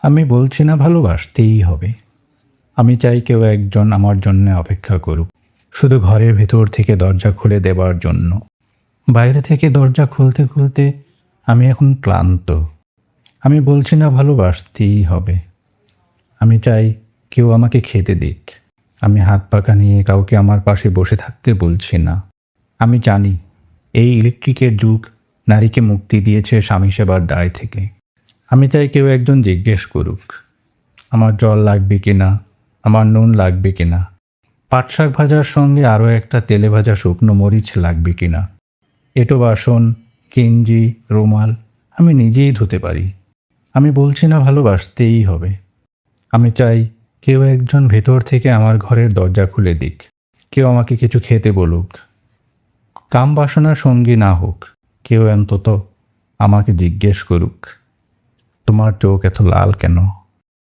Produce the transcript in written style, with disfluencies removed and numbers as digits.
আমি বলছি না ভালোবাসতেই হবে। আমি চাই কেউ একজন আমার জন্যে অপেক্ষা করুক, শুধু ঘরের ভেতর থেকে দরজা খুলে দেবার জন্য। বাইরে থেকে দরজা খুলতে খুলতে আমি এখন ক্লান্ত। আমি বলছি না ভালোবাসতেই হবে। আমি চাই কেউ আমাকে খেতে দিক। আমি হাত পাখা নিয়ে কাউকে আমার পাশে বসে থাকতে বলছি না। আমি জানি এই ইলেকট্রিকের যুগ নারীকে মুক্তি দিয়েছে স্বামী সেবার দায় থেকে। আমি চাই কেউ একজন জিজ্ঞেস করুক, আমার জল লাগবে কিনা, আমার নুন লাগবে কিনা, পাট শাক ভাজার সঙ্গে আরও একটা তেলে ভাজা শুকনো মরিচ লাগবে কিনা। এঁটো বাসন, গেঞ্জি, রুমাল আমি নিজেই ধুতে পারি। আমি বলছি না ভালোবাসতেই হবে। আমি চাই কেউ একজন ভেতর থেকে আমার ঘরের দরজা খুলে দিক। কেউ আমাকে কিছু খেতে বলুক। কাম বাসনার সঙ্গী না হোক, কেউ অন্তত আমাকে জিজ্ঞেস করুক, তোমার চোখ এত লাল কেন?